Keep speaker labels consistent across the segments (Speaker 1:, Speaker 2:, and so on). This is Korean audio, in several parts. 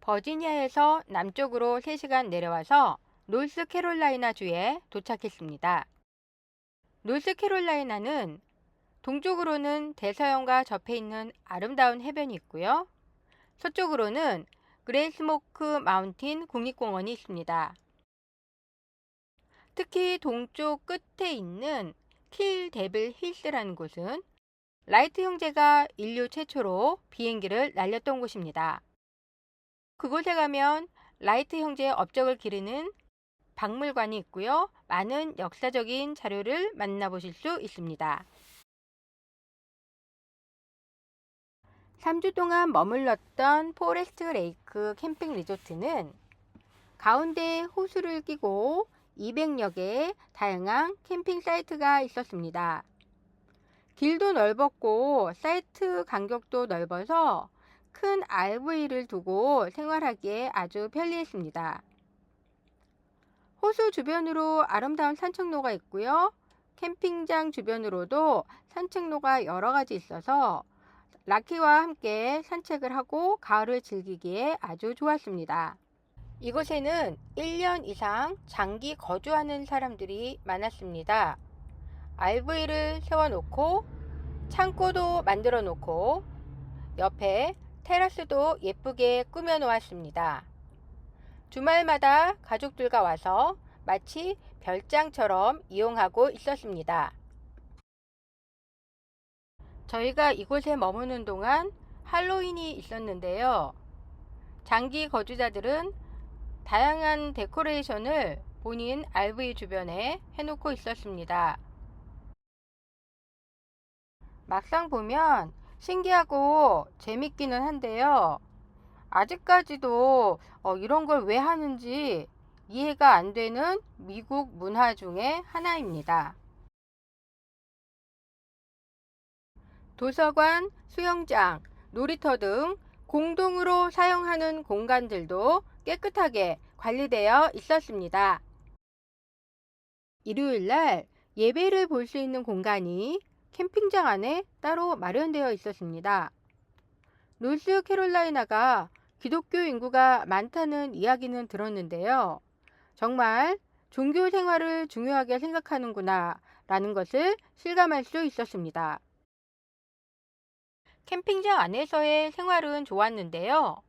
Speaker 1: 버지니아에서 남쪽으로 3시간 내려와서 노스캐롤라이나주에 도착했습니다. 노스캐롤라이나는 동쪽으로는 대서양과 접해 있는 아름다운 해변이 있고요. 서쪽으로는 그레이스모크 마운틴 국립공원이 있습니다. 특히 동쪽 끝에 있는 킬 데빌 힐스라는 곳은 라이트 형제가 인류 최초로 비행기를 날렸던 곳입니다. 그곳에 가면 라이트 형제의 업적을 기리는 박물관이 있고요. 많은 역사적인 자료를 만나보실 수 있습니다. 3주 동안 머물렀던 포레스트 레이크 캠핑 리조트는 가운데 호수를 끼고 200여 개의 다양한 캠핑 사이트가 있었습니다. 길도 넓었고 사이트 간격도 넓어서 큰 RV를 두고 생활하기에 아주 편리했습니다. 호수 주변으로 아름다운 산책로가 있고요. 캠핑장 주변으로도 산책로가 여러 가지 있어서 라키와 함께 산책을 하고 가을을 즐기기에 아주 좋았습니다. 이곳에는 1년 이상 장기 거주하는 사람들이 많았습니다. RV를 세워놓고 창고도 만들어 놓고 옆에 테라스도 예쁘게 꾸며 놓았습니다. 주말마다 가족들과 와서 마치 별장처럼 이용하고 있었습니다. 저희가 이곳에 머무는 동안 할로윈이 있었는데요. 장기 거주자들은 다양한 데코레이션을 본인 RV 주변에 해놓고 있었습니다. 막상 보면 신기하고 재밌기는 한데요. 아직까지도 이런 걸 왜 하는지 이해가 안 되는 미국 문화 중에 하나입니다. 도서관, 수영장, 놀이터 등 공동으로 사용하는 공간들도 깨끗하게 관리되어 있었습니다. 일요일날 예배를 볼 수 있는 공간이 캠핑장 안에 따로 마련되어 있었습니다. 노스캐롤라이나가 기독교 인구가 많다는 이야기는 들었는데요. 정말 종교 생활을 중요하게 생각하는구나 라는 것을 실감할 수 있었습니다. 캠핑장 안에서의 생활은 좋았는데요.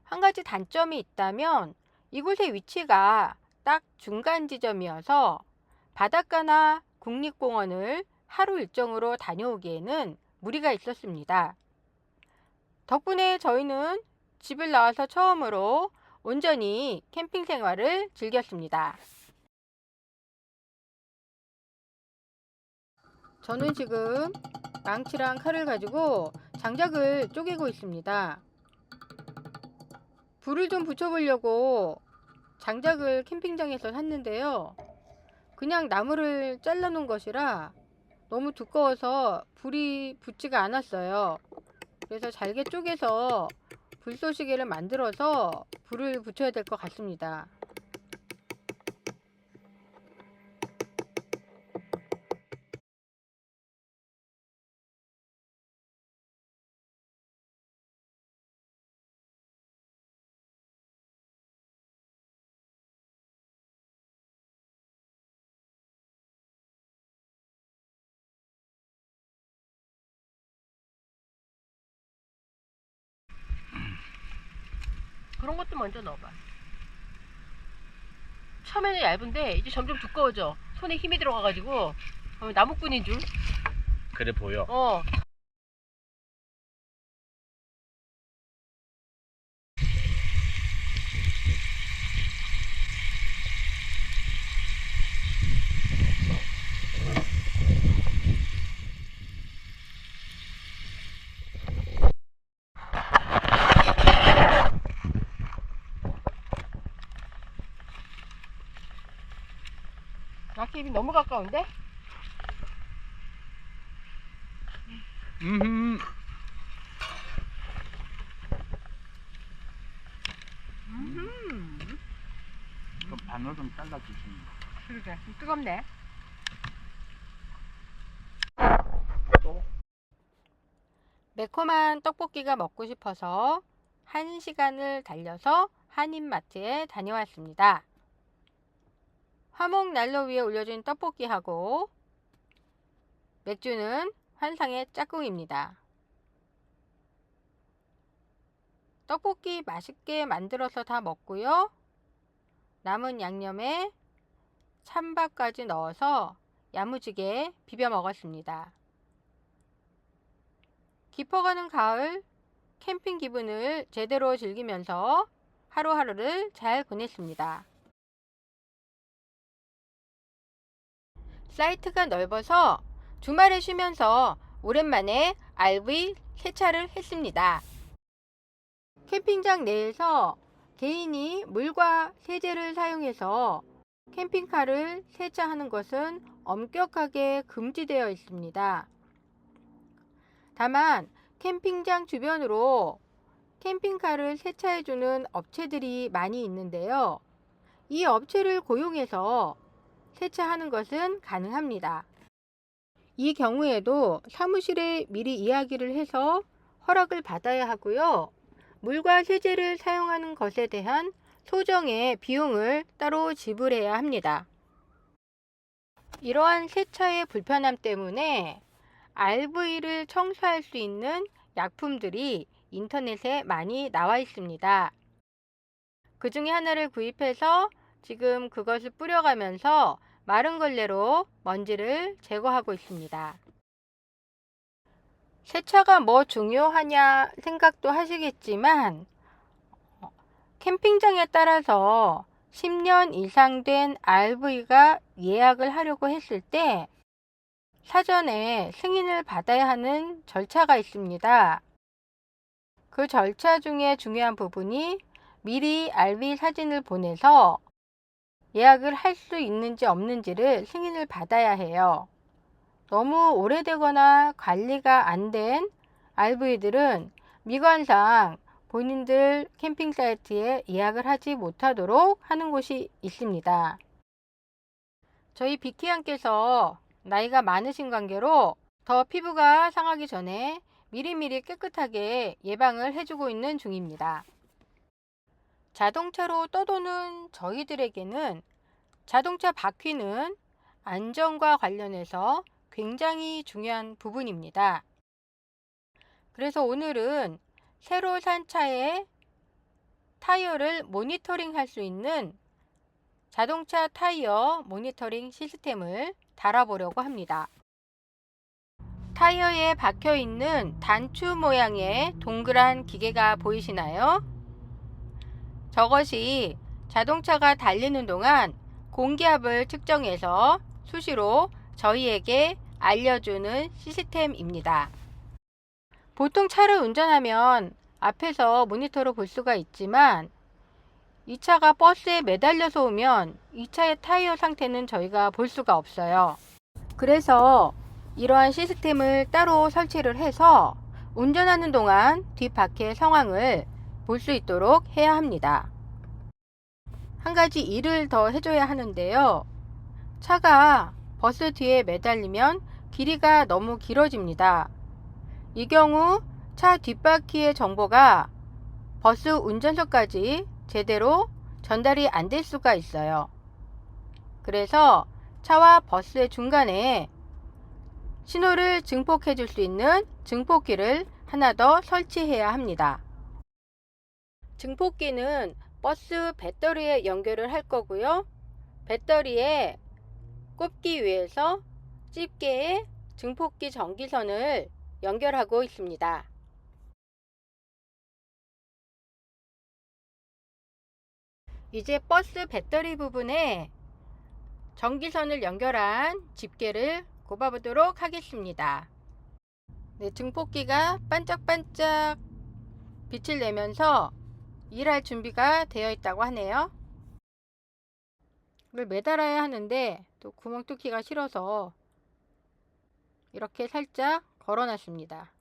Speaker 1: 한 가지 단점이 있다면 이곳의 위치가 딱 중간 지점이어서 바닷가나 국립공원을 하루 일정으로 다녀오기에는 무리가 있었습니다. 덕분에 저희는 집을 나와서 처음으로 온전히 캠핑 생활을 즐겼습니다. 저는 지금 망치랑 칼을 가지고 장작을 쪼개고 있습니다. 불을 좀 붙여보려고 장작을 캠핑장에서 샀는데요. 그냥 나무를 잘라 놓은 것이라 너무 두꺼워서 불이 붙지가 않았어요. 그래서 잘게 쪼개서 불쏘시개를 만들어서 불을 붙여야 될 것 같습니다.
Speaker 2: 그런 것도 먼저 넣어봐. 처음에는 얇은데 이제 점점 두꺼워져. 손에 힘이 들어가가지고 나무꾼인 줄.
Speaker 3: 그래 보여.
Speaker 2: 낙지 입이 너무 가까운데?
Speaker 3: 음. 그럼 반으로 좀 잘라 주시면.
Speaker 2: 그러게 좀 뜨겁네.
Speaker 1: 매콤한 떡볶이가 먹고 싶어서 1시간을 달려서 한인마트에 다녀왔습니다. 화목 난로 위에 올려진 떡볶이하고 맥주는 환상의 짝꿍입니다. 떡볶이 맛있게 만들어서 다 먹고요. 남은 양념에 찬밥까지 넣어서 야무지게 비벼 먹었습니다. 깊어가는 가을 캠핑 기분을 제대로 즐기면서 하루하루를 잘 보냈습니다. 사이트가 넓어서 주말에 쉬면서 오랜만에 RV 세차를 했습니다. 캠핑장 내에서 개인이 물과 세제를 사용해서 캠핑카를 세차하는 것은 엄격하게 금지되어 있습니다. 다만 캠핑장 주변으로 캠핑카를 세차해주는 업체들이 많이 있는데요. 이 업체를 고용해서 세차하는 것은 가능합니다. 이 경우에도 사무실에 미리 이야기를 해서 허락을 받아야 하고요. 물과 세제를 사용하는 것에 대한 소정의 비용을 따로 지불해야 합니다. 이러한 세차의 불편함 때문에 RV를 청소할 수 있는 약품들이 인터넷에 많이 나와 있습니다. 그 중에 하나를 구입해서 지금 그것을 뿌려가면서 마른 걸레로 먼지를 제거하고 있습니다. 세차가 뭐 중요하냐 생각도 하시겠지만 캠핑장에 따라서 10년 이상 된 RV가 예약을 하려고 했을 때 사전에 승인을 받아야 하는 절차가 있습니다. 그 절차 중에 중요한 부분이 미리 RV 사진을 보내서 예약을 할 수 있는지 없는지를 승인을 받아야 해요. 너무 오래되거나 관리가 안 된 RV들은 미관상 본인들 캠핑 사이트에 예약을 하지 못하도록 하는 곳이 있습니다. 저희 비키양께서 나이가 많으신 관계로 더 피부가 상하기 전에 미리미리 깨끗하게 예방을 해주고 있는 중입니다. 자동차로 떠도는 저희들에게는 자동차 바퀴는 안전과 관련해서 굉장히 중요한 부분입니다. 그래서 오늘은 새로 산 차의 타이어를 모니터링 할 수 있는 자동차 타이어 모니터링 시스템을 달아보려고 합니다. 타이어에 박혀 있는 단추 모양의 동그란 기계가 보이시나요? 저것이 자동차가 달리는 동안 공기압을 측정해서 수시로 저희에게 알려주는 시스템입니다. 보통 차를 운전하면 앞에서 모니터로 볼 수가 있지만 이 차가 버스에 매달려서 오면 이 차의 타이어 상태는 저희가 볼 수가 없어요. 그래서 이러한 시스템을 따로 설치를 해서 운전하는 동안 뒷바퀴의 상황을 볼 수 있도록 해야 합니다. 한 가지 일을 더 해줘야 하는데요. 차가 버스 뒤에 매달리면 길이가 너무 길어집니다. 이 경우 차 뒷바퀴의 정보가 버스 운전석까지 제대로 전달이 안 될 수가 있어요. 그래서 차와 버스의 중간에 신호를 증폭해 줄 수 있는 증폭기를 하나 더 설치해야 합니다. 증폭기는 버스 배터리에 연결을 할 거고요. 배터리에 꼽기 위해서 집게에 증폭기 전기선을 연결하고 있습니다. 이제 버스 배터리 부분에 전기선을 연결한 집게를 꼽아보도록 하겠습니다. 네, 증폭기가 반짝반짝 빛을 내면서 일할 준비가 되어 있다고 하네요. 이걸 매달아야 하는데 또 구멍 뚫기가 싫어서 이렇게 살짝 걸어놨습니다.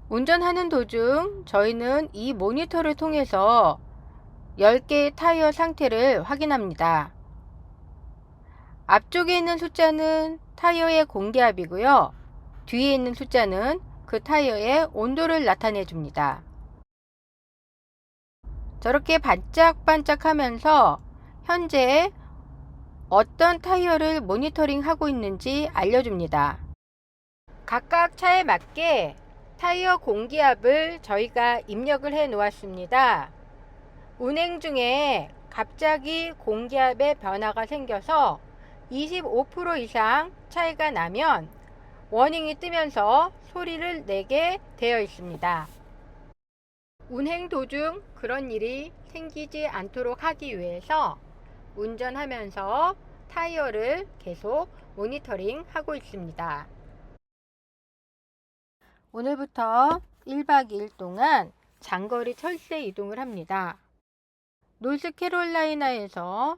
Speaker 1: 운전하는 도중 저희는 이 모니터를 통해서 10개의 타이어 상태를 확인합니다. 앞쪽에 있는 숫자는 타이어의 공기압이고요. 뒤에 있는 숫자는 그 타이어의 온도를 나타내 줍니다. 저렇게 반짝반짝 하면서 현재 어떤 타이어를 모니터링 하고 있는지 알려줍니다. 각각 차에 맞게 타이어 공기압을 저희가 입력을 해 놓았습니다. 운행 중에 갑자기 공기압에 변화가 생겨서 25% 이상 차이가 나면 워닝이 뜨면서 소리를 내게 되어 있습니다. 운행 도중 그런 일이 생기지 않도록 하기 위해서 운전하면서 타이어를 계속 모니터링 하고 있습니다. 오늘부터 1박 2일 동안 장거리 철새 이동을 합니다. 노스캐롤라이나에서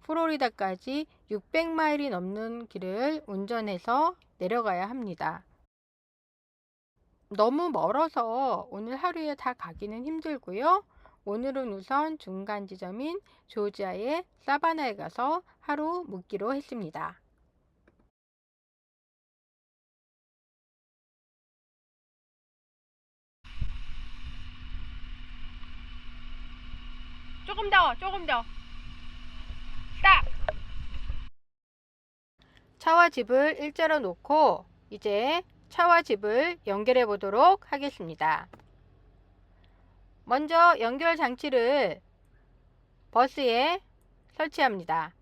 Speaker 1: 플로리다까지 600마일이 넘는 길을 운전해서 내려가야 합니다. 너무 멀어서 오늘 하루에 다 가기는 힘들고요. 오늘은 우선 중간 지점인 조지아의 사바나에 가서 하루 묵기로 했습니다.
Speaker 2: 조금 더. 딱!
Speaker 1: 차와 집을 일자로 놓고 이제 차와 집을 연결해 보도록 하겠습니다. 먼저 연결 장치를 버스에 설치합니다.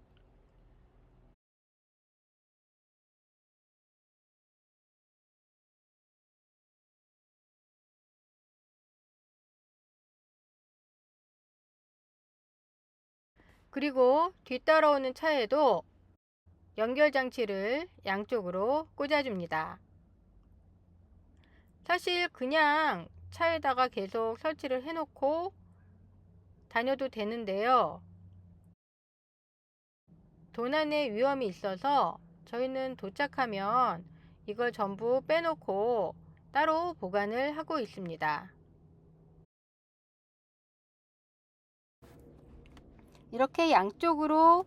Speaker 1: 그리고 뒤따라오는 차에도 연결 장치를 양쪽으로 꽂아줍니다. 사실 그냥 차에다가 계속 설치를 해놓고 다녀도 되는데요. 도난의 위험이 있어서 저희는 도착하면 이걸 전부 빼놓고 따로 보관을 하고 있습니다. 이렇게 양쪽으로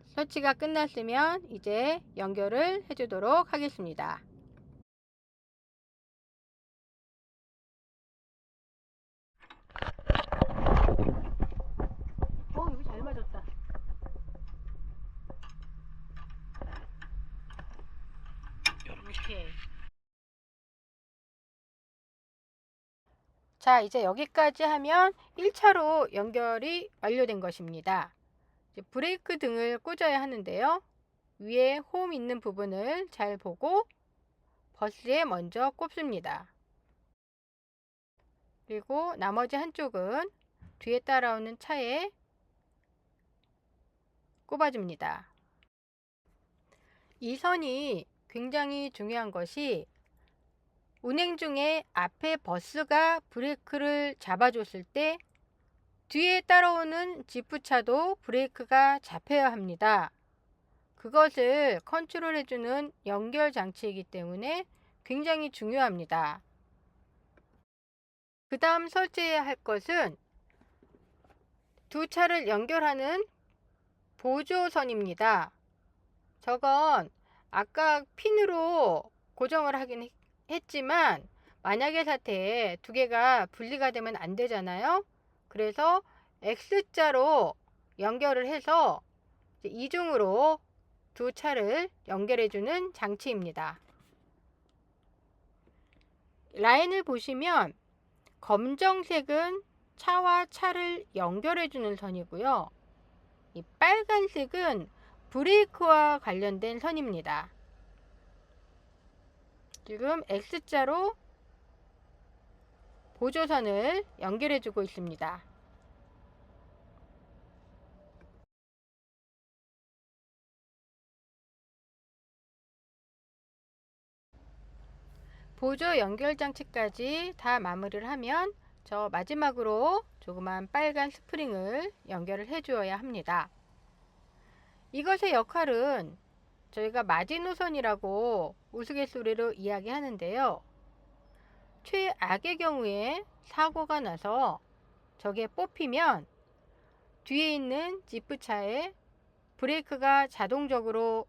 Speaker 1: 설치가 끝났으면 이제 연결을 해주도록 하겠습니다.
Speaker 2: 여기 잘 맞았다. 이렇게.
Speaker 1: 자, 이제 여기까지 하면 1차로 연결이 완료된 것입니다. 이제 브레이크 등을 꽂아야 하는데요. 위에 홈 있는 부분을 잘 보고 버스에 먼저 꼽습니다. 그리고 나머지 한쪽은 뒤에 따라오는 차에 꼽아줍니다. 이 선이 굉장히 중요한 것이 운행 중에 앞에 버스가 브레이크를 잡아줬을 때 뒤에 따라오는 지프차도 브레이크가 잡혀야 합니다. 그것을 컨트롤해주는 연결 장치이기 때문에 굉장히 중요합니다. 그 다음 설치해야 할 것은 두 차를 연결하는 보조선입니다. 저건 아까 핀으로 고정을 하긴 했지만 만약의 사태에 두 개가 분리가 되면 안 되잖아요. 그래서 X자로 연결을 해서 이중으로 두 차를 연결해주는 장치입니다. 라인을 보시면 검정색은 차와 차를 연결해주는 선이고요. 이 빨간색은 브레이크와 관련된 선입니다. 지금 X자로 보조선을 연결해주고 있습니다. 보조 연결 장치까지 다 마무리를 하면 저 마지막으로 조그만 빨간 스프링을 연결을 해 주어야 합니다. 이것의 역할은 저희가 마지노선이라고 우스갯소리로 이야기하는데요. 최악의 경우에 사고가 나서 저게 뽑히면 뒤에 있는 지프차에 브레이크가 자동적으로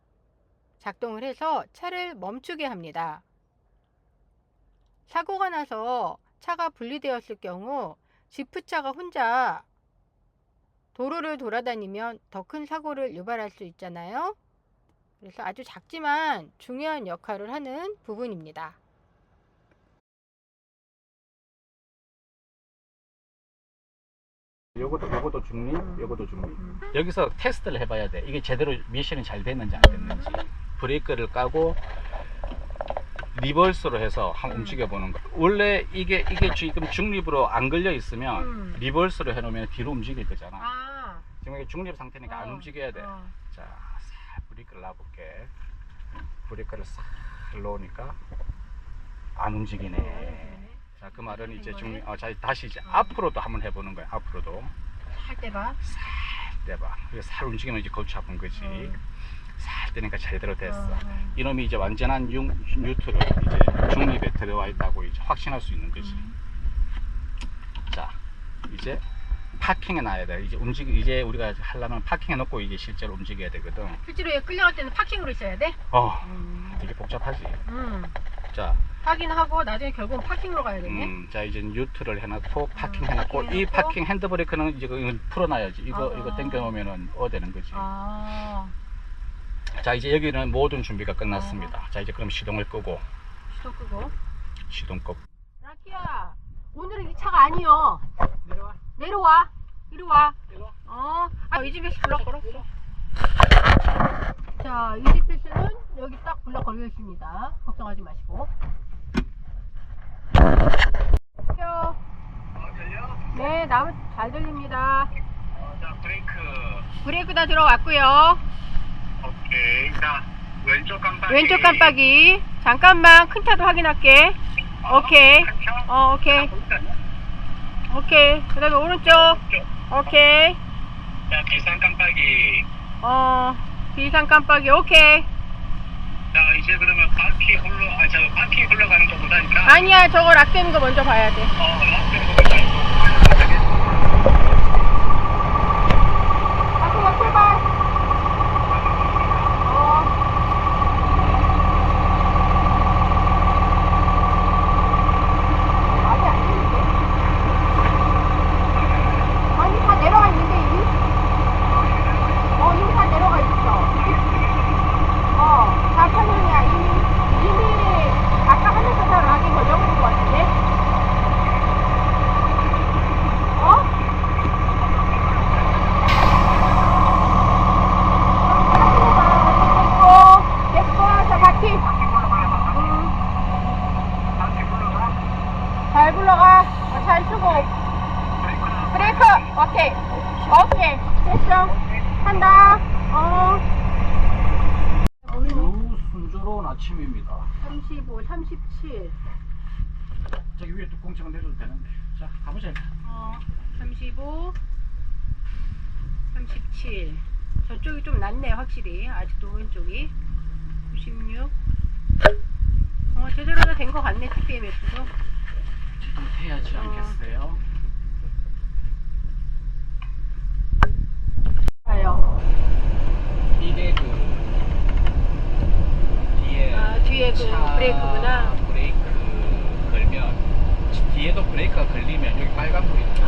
Speaker 1: 작동을 해서 차를 멈추게 합니다. 사고가 나서 차가 분리되었을 경우 지프차가 혼자 도로를 돌아다니면 더 큰 사고를 유발할 수 있잖아요. 그래서 아주 작지만 중요한 역할을 하는 부분입니다.
Speaker 3: 요것도 중립, 요것도 중립. 여기서 테스트를 해봐야 돼. 이게 제대로 미션이 잘 됐는지 안 됐는지. 브레이크를 까고 리버스로 해서 한번 움직여보는 거. 원래 이게 지금 중립으로 안 걸려 있으면 리버스로 해놓으면 뒤로 움직일 거잖아.
Speaker 2: 아.
Speaker 3: 지금 이게 중립 상태니까 안 움직여야 돼.
Speaker 2: 어.
Speaker 3: 자, 싹 브레이크를 놔볼게. 브레이크를 싹 놓으니까 안 움직이네. 자, 그 말은 이제 중립. 자, 다시 이제 앞으로도 한번 해보는 거야. 앞으로도
Speaker 2: 살 때 봐.
Speaker 3: 살 떼봐. 그래서 살 움직이면 이제 골치 아픈 거지. 살 때니까 제대로 됐어. 이놈이 이제 완전한 뉴트럴, 이제 중립에 들어와 있다고 이제 확신할 수 있는 거지. 자, 이제 파킹해 놔야 돼. 이제 우리가 하려면 파킹해 놓고 이제 실제로 움직여야 되거든.
Speaker 2: 실제로 얘 끌려갈 때는 파킹으로 있어야 돼?
Speaker 3: 되게 복잡하지.
Speaker 2: 음.
Speaker 3: 자,
Speaker 2: 확인하고 나중에 결국은 파킹으로 가야 되네.
Speaker 3: 자, 이제 뉴트럴 해놓고 파킹 해놓고, 이
Speaker 2: 파킹해놓고.
Speaker 3: 파킹 핸드브레이크는 이제 이건 풀어놔야지. 이거
Speaker 2: 아.
Speaker 3: 당겨놓으면은 되는 거지.
Speaker 2: 아.
Speaker 3: 자, 이제 여기는 모든 준비가 끝났습니다. 자, 이제 그럼 시동을 끄고,
Speaker 2: 시동 끄고.
Speaker 3: 시동 끄고.
Speaker 2: 라키야, 오늘은 이 차가 아니여.
Speaker 3: 내려와.
Speaker 2: 내려와. 이리 와.
Speaker 3: 이리 와.
Speaker 2: 이 집에서 블럭 걸었어. 자, 이 집에서는 여기 딱 블럭 걸려 있습니다. 걱정하지 마시고. 켜.
Speaker 3: 들려?
Speaker 2: 네, 나무 잘 들립니다.
Speaker 3: 자,
Speaker 2: 브레이크 다 들어왔고요.
Speaker 3: 오케이. 자, 왼쪽 깜빡이.
Speaker 2: 왼쪽 깜빡이. 잠깐만 큰 타도 확인할게. 오케이. 오케이. 오케이. 그 다음에 오른쪽. 오케이.
Speaker 3: 자, 비상 깜빡이.
Speaker 2: 비상 깜빡이. 오케이.
Speaker 3: 자, 이제 그러면 바퀴 흘러가는 거 보다니까.
Speaker 2: 아니야, 저거 락되는 거 먼저 봐야 돼.
Speaker 3: 락된 거 보다.
Speaker 2: 바퀴가 출발. 아직 안 되는데? 아니, 다 내려가 있는데, 이미? 이미 다 내려가 있어. 다 켜놓냐, 이미 아까 하늘에서 락이 걸려버린 것 같은데? 됐고, 자, 바퀴. 잘 굴러가. 잘 쓰고. 브레이크. 오케이. 됐어. 한다.
Speaker 3: 아주 순조로운 아침입니다.
Speaker 2: 35, 37.
Speaker 3: 저기 위에 뚜껑처럼 내려도 되는데. 자, 가보자.
Speaker 2: 35, 37. 저쪽이 좀 낫네, 확실히. 아직도 왼쪽이. 96. 제대로 다 된 것 같네, TPMS도.
Speaker 3: 지금 해야지 않겠어요?
Speaker 2: 봐요.
Speaker 3: 이게 그
Speaker 2: 뒤에 그
Speaker 3: 차
Speaker 2: 브레이크구나.
Speaker 3: 브레이크 걸면 뒤에도 브레이크가 걸리면 여기 빨간불이 있죠.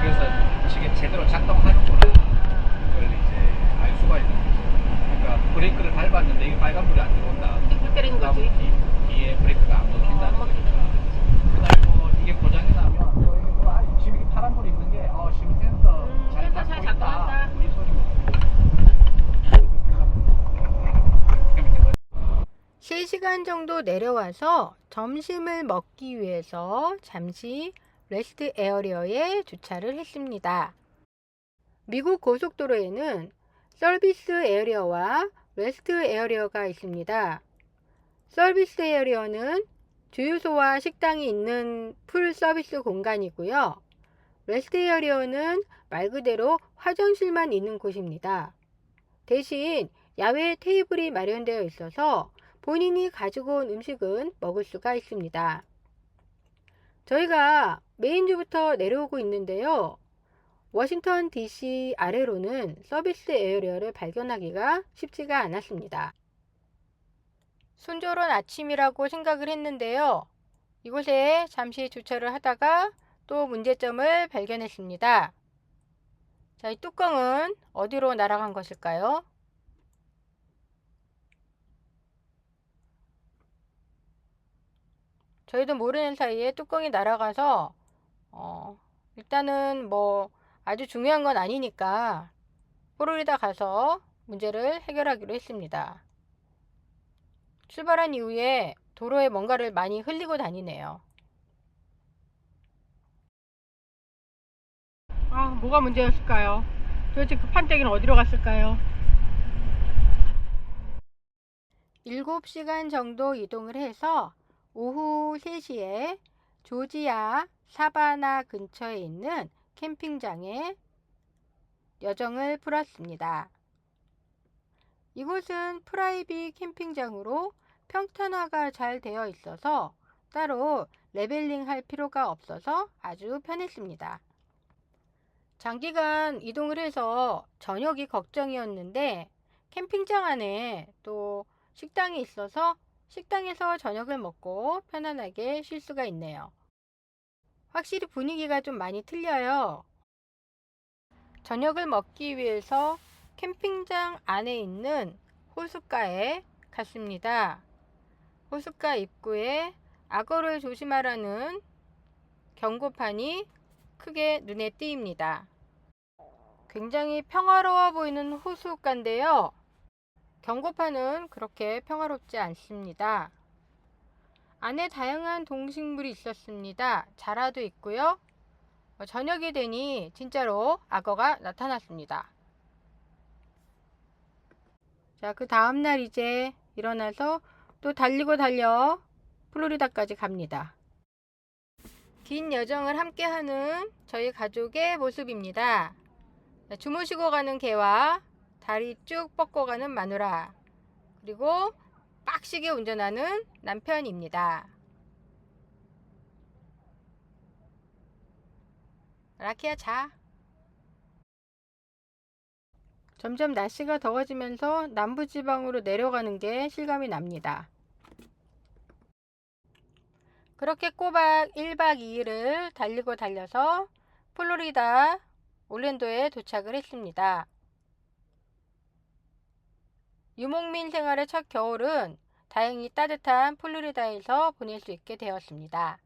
Speaker 3: 그래서 지금 제대로 작동하는구나 그걸 이제 알 수가 있는 거죠. 그러니까 브레이크를 밟았는데 이게 빨간불이 안 들어온다.
Speaker 2: 불 때리는 거지.
Speaker 3: 뒤에 브레이크가 안 먹힌다는 거니까. 그다음에 이게 고장이 나면 이게 지금 이게 파란불이 있는 게 심센서 잘
Speaker 2: 센서
Speaker 3: 닫고
Speaker 2: 잘
Speaker 3: 있다.
Speaker 2: 작동한다.
Speaker 3: 이 소리고.
Speaker 1: 실시간 정도 내려와서 점심을 먹기 위해서 잠시 레스트 에어리어에 주차를 했습니다. 미국 고속도로에는 서비스 에어리어와 레스트 에어리어가 있습니다. 서비스 에어리어는 주유소와 식당이 있는 풀 서비스 공간이고요. 레스트 에어리어는 말 그대로 화장실만 있는 곳입니다. 대신 야외 테이블이 마련되어 있어서 본인이 가지고 온 음식은 먹을 수가 있습니다. 저희가 메인주부터 내려오고 있는데요. 워싱턴 DC 아래로는 서비스 에어리어를 발견하기가 쉽지가 않았습니다. 순조로운 아침이라고 생각을 했는데요. 이곳에 잠시 주차를 하다가 또 문제점을 발견했습니다. 자, 이 뚜껑은 어디로 날아간 것일까요? 저희도 모르는 사이에 뚜껑이 날아가서 일단은 뭐 아주 중요한 건 아니니까 플로리다 가서 문제를 해결하기로 했습니다. 출발한 이후에 도로에 뭔가를 많이 흘리고 다니네요. 아, 뭐가 문제였을까요? 도대체 그 판때기는 어디로 갔을까요? 7시간 정도 이동을 해서 오후 3시에 조지아 사바나 근처에 있는 캠핑장에 여정을 풀었습니다. 이곳은 프라이빗 캠핑장으로 평탄화가 잘 되어 있어서 따로 레벨링 할 필요가 없어서 아주 편했습니다. 장기간 이동을 해서 저녁이 걱정이었는데 캠핑장 안에 또 식당이 있어서 식당에서 저녁을 먹고 편안하게 쉴 수가 있네요. 확실히 분위기가 좀 많이 틀려요. 저녁을 먹기 위해서 캠핑장 안에 있는 호숫가에 갔습니다. 호숫가 입구에 악어를 조심하라는 경고판이 크게 눈에 띄입니다. 굉장히 평화로워 보이는 호숫가인데요. 경고판은 그렇게 평화롭지 않습니다. 안에 다양한 동식물이 있었습니다. 자라도 있고요. 저녁이 되니 진짜로 악어가 나타났습니다. 자, 그 다음날 이제 일어나서 또 달리고 달려 플로리다까지 갑니다. 긴 여정을 함께하는 저희 가족의 모습입니다. 주무시고 가는 개와 다리 쭉 뻗고 가는 마누라, 그리고 빡시게 운전하는 남편입니다. 라키야, 자. 점점 날씨가 더워지면서 남부지방으로 내려가는 게 실감이 납니다. 그렇게 꼬박 1박 2일을 달리고 달려서 플로리다 올랜도에 도착을 했습니다. 유목민 생활의 첫 겨울은 다행히 따뜻한 플로리다에서 보낼 수 있게 되었습니다.